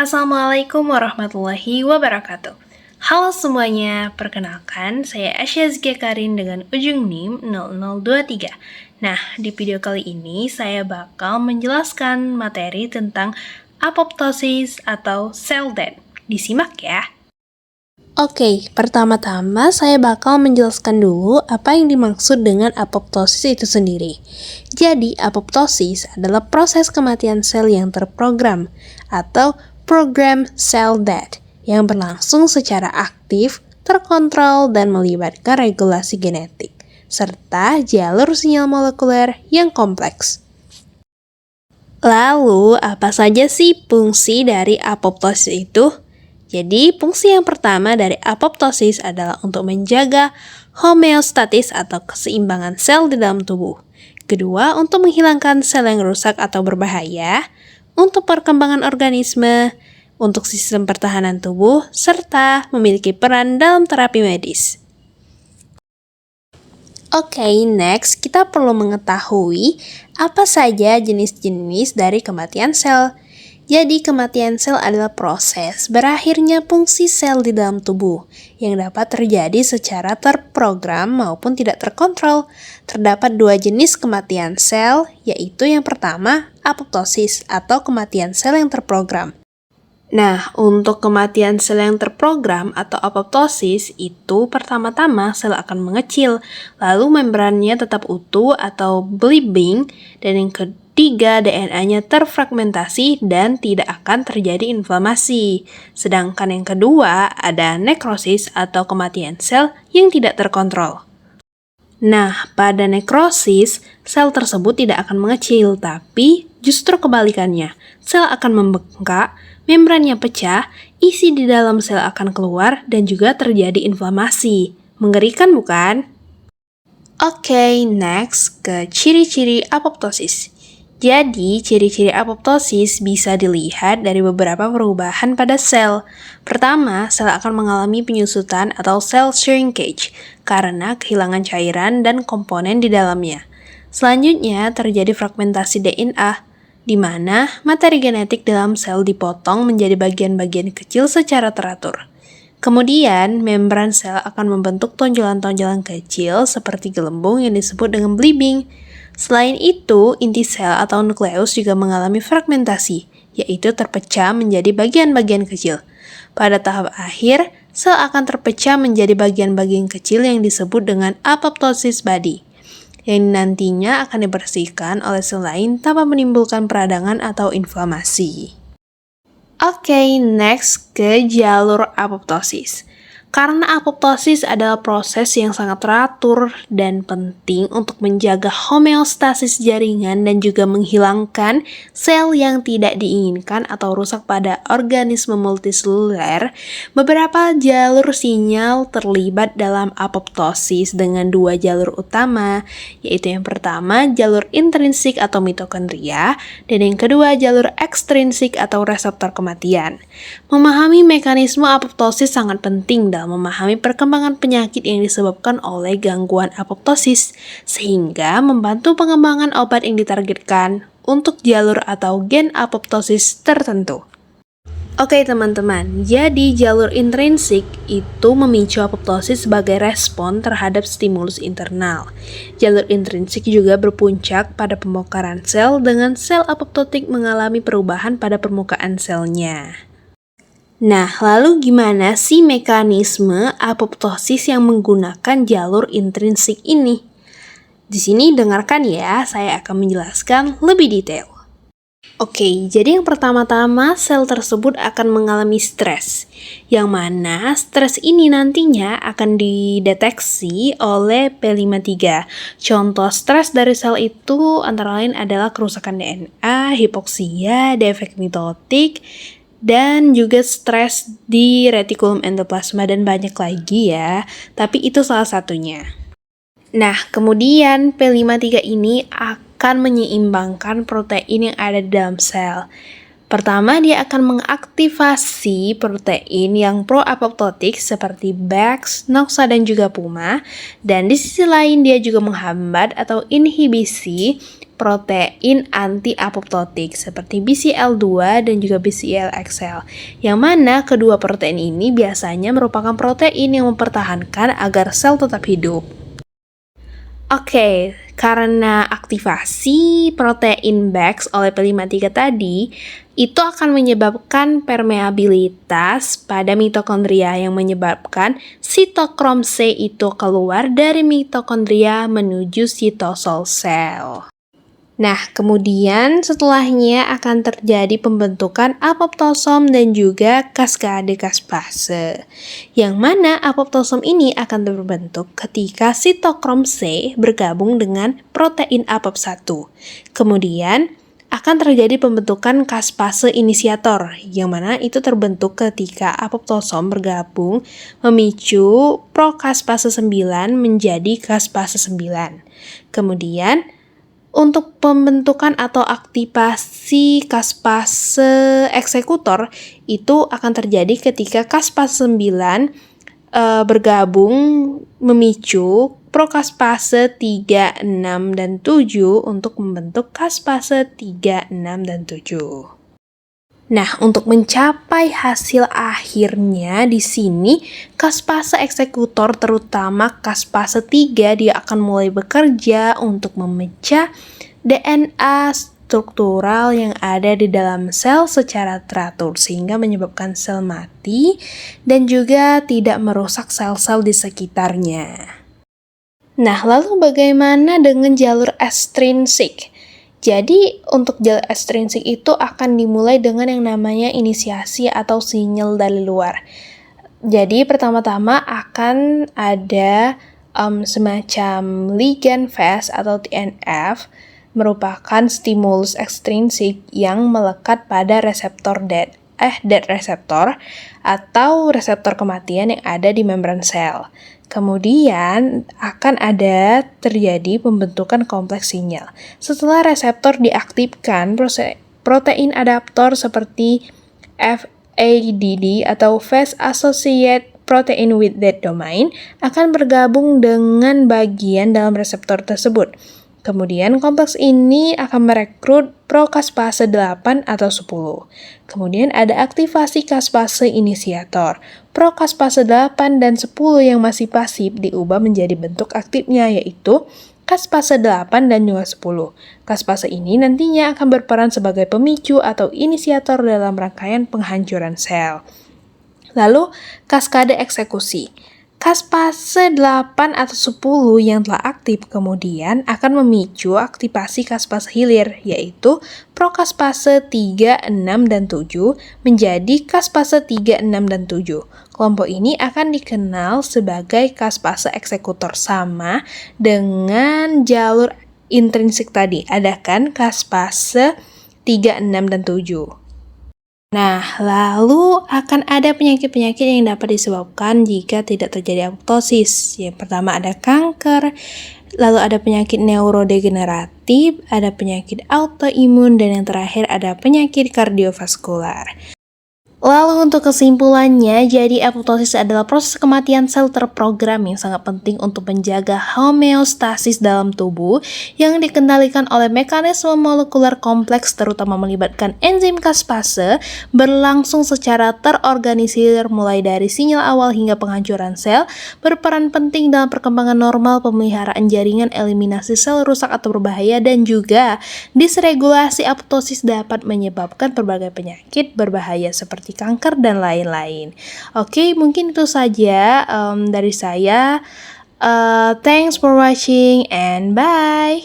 Assalamualaikum warahmatullahi wabarakatuh. Halo semuanya, perkenalkan saya Asya Zkia Karin dengan ujung NIM 0023. Nah, di video kali ini saya bakal menjelaskan materi tentang apoptosis atau cell death. Disimak ya. Oke, pertama-tama saya bakal menjelaskan dulu apa yang dimaksud dengan apoptosis itu sendiri. Jadi, apoptosis adalah proses kematian sel yang terprogram atau program cell death yang berlangsung secara aktif, terkontrol, dan melibatkan regulasi genetik, serta jalur sinyal molekuler yang kompleks. Lalu, apa saja sih fungsi dari apoptosis itu? Jadi, fungsi yang pertama dari apoptosis adalah untuk menjaga homeostatis atau keseimbangan sel di dalam tubuh. Kedua, untuk menghilangkan sel yang rusak atau berbahaya, untuk perkembangan organisme, untuk sistem pertahanan tubuh, serta memiliki peran dalam terapi medis. Oke, next kita perlu mengetahui apa saja jenis-jenis dari kematian sel. Jadi, kematian sel adalah proses berakhirnya fungsi sel di dalam tubuh yang dapat terjadi secara terprogram maupun tidak terkontrol. Terdapat dua jenis kematian sel, yaitu yang pertama, apoptosis atau kematian sel yang terprogram. Nah, untuk kematian sel yang terprogram atau apoptosis itu pertama-tama sel akan mengecil, lalu membrannya tetap utuh atau bleeding, dan yang ketiga DNA-nya terfragmentasi dan tidak akan terjadi inflamasi. Sedangkan yang kedua ada nekrosis atau kematian sel yang tidak terkontrol. Nah, pada nekrosis, sel tersebut tidak akan mengecil, tapi justru kebalikannya. Sel akan membengkak, membrannya pecah, isi di dalam sel akan keluar, dan juga terjadi inflamasi. Mengerikan bukan? Oke, next ke ciri-ciri apoptosis. Jadi, ciri-ciri apoptosis bisa dilihat dari beberapa perubahan pada sel. Pertama, sel akan mengalami penyusutan atau cell shrinkage karena kehilangan cairan dan komponen di dalamnya. Selanjutnya, terjadi fragmentasi DNA, di mana materi genetik dalam sel dipotong menjadi bagian-bagian kecil secara teratur. Kemudian, membran sel akan membentuk tonjolan-tonjolan kecil seperti gelembung yang disebut dengan bleeding. Selain itu, inti sel atau nukleus juga mengalami fragmentasi, yaitu terpecah menjadi bagian-bagian kecil. Pada tahap akhir, sel akan terpecah menjadi bagian-bagian kecil yang disebut dengan apoptosis body, yang nantinya akan dibersihkan oleh sel lain tanpa menimbulkan peradangan atau inflamasi. Oke, next ke jalur apoptosis. Karena apoptosis adalah proses yang sangat teratur dan penting untuk menjaga homeostasis jaringan dan juga menghilangkan sel yang tidak diinginkan atau rusak pada organisme multiseluler, beberapa jalur sinyal terlibat dalam apoptosis dengan dua jalur utama, yaitu yang pertama jalur intrinsik atau mitokondria, dan yang kedua jalur ekstrinsik atau reseptor kematian. Memahami mekanisme apoptosis sangat penting dalam memahami perkembangan penyakit yang disebabkan oleh gangguan apoptosis, sehingga membantu pengembangan obat yang ditargetkan untuk jalur atau gen apoptosis tertentu. Oke teman-teman, jadi jalur intrinsik itu memicu apoptosis sebagai respon terhadap stimulus internal. Jalur intrinsik juga berpuncak pada pembongkaran sel dengan sel apoptotik mengalami perubahan pada permukaan selnya. Nah, lalu gimana sih mekanisme apoptosis yang menggunakan jalur intrinsik ini? Di sini dengarkan ya, saya akan menjelaskan lebih detail. Oke, jadi yang pertama-tama sel tersebut akan mengalami stres, yang mana stres ini nantinya akan dideteksi oleh P53. Contoh stres dari sel itu antara lain adalah kerusakan DNA, hipoksia, defek mitotik, dan juga stres di retikulum endoplasma dan banyak lagi ya, tapi itu salah satunya. Nah, kemudian P53 ini akan menyeimbangkan protein yang ada di dalam sel. Pertama, dia akan mengaktifasi protein yang pro-apoptotik seperti BAX, NOXA, dan juga PUMA. Dan di sisi lain, dia juga menghambat atau inhibisi protein anti-apoptotik seperti BCL2 dan juga BCL-XL. Yang mana kedua protein ini biasanya merupakan protein yang mempertahankan agar sel tetap hidup. Oke, karena aktivasi protein BAX oleh P53 tadi, itu akan menyebabkan permeabilitas pada mitokondria yang menyebabkan sitokrom C itu keluar dari mitokondria menuju sitosol sel. Nah, kemudian setelahnya akan terjadi pembentukan apoptosom dan juga kaskade kaspase. Yang mana apoptosom ini akan terbentuk ketika sitokrom C bergabung dengan protein apop1. Kemudian akan terjadi pembentukan kaspase inisiator, yang mana itu terbentuk ketika apoptosom bergabung memicu prokaspase 9 menjadi kaspase 9. Kemudian untuk pembentukan atau aktivasi kaspase eksekutor itu akan terjadi ketika kaspase 9 bergabung memicu prokaspase 3, 6, dan 7 untuk membentuk kaspase 3, 6, dan 7. Nah, untuk mencapai hasil akhirnya di sini kaspase eksekutor terutama kaspase 3 dia akan mulai bekerja untuk memecah DNA struktural yang ada di dalam sel secara teratur sehingga menyebabkan sel mati dan juga tidak merusak sel-sel di sekitarnya. Nah, lalu bagaimana dengan jalur ekstrinsik? Jadi, untuk jalur ekstrinsik itu akan dimulai dengan yang namanya inisiasi atau sinyal dari luar. Jadi, pertama-tama akan ada semacam ligand fast atau TNF, merupakan stimulus ekstrinsik yang melekat pada reseptor dead reseptor atau reseptor kematian yang ada di membran sel. Kemudian akan ada terjadi pembentukan kompleks sinyal. Setelah reseptor diaktifkan, protein adaptor seperti FADD atau Fast Associated Protein with That Domain akan bergabung dengan bagian dalam reseptor tersebut. Kemudian kompleks ini akan merekrut prokaspase 8 atau 10. Kemudian ada aktivasi kaspase inisiator. Prokaspase 8 dan 10 yang masih pasif diubah menjadi bentuk aktifnya yaitu kaspase 8 dan juga 10. Kaspase ini nantinya akan berperan sebagai pemicu atau inisiator dalam rangkaian penghancuran sel. Lalu kaskade eksekusi. Kaspase 8 atau 10 yang telah aktif kemudian akan memicu aktivasi kaspase hilir, yaitu prokaspase 3, 6, dan 7 menjadi kaspase 3, 6, dan 7. Kelompok ini akan dikenal sebagai kaspase eksekutor sama dengan jalur intrinsik tadi. Ada kan kaspase 3, 6, dan 7. Nah, lalu akan ada penyakit-penyakit yang dapat disebabkan jika tidak terjadi apoptosis. Yang pertama ada kanker, lalu ada penyakit neurodegeneratif, ada penyakit autoimun, dan yang terakhir ada penyakit kardiovaskular. Lalu untuk kesimpulannya, jadi apoptosis adalah proses kematian sel terprogram yang sangat penting untuk menjaga homeostasis dalam tubuh yang dikendalikan oleh mekanisme molekuler kompleks terutama melibatkan enzim kaspase berlangsung secara terorganisir mulai dari sinyal awal hingga penghancuran sel, berperan penting dalam perkembangan normal pemeliharaan jaringan eliminasi sel rusak atau berbahaya dan juga disregulasi apoptosis dapat menyebabkan berbagai penyakit berbahaya seperti kanker dan lain-lain. Oke, mungkin itu saja dari saya. Thanks for watching and bye.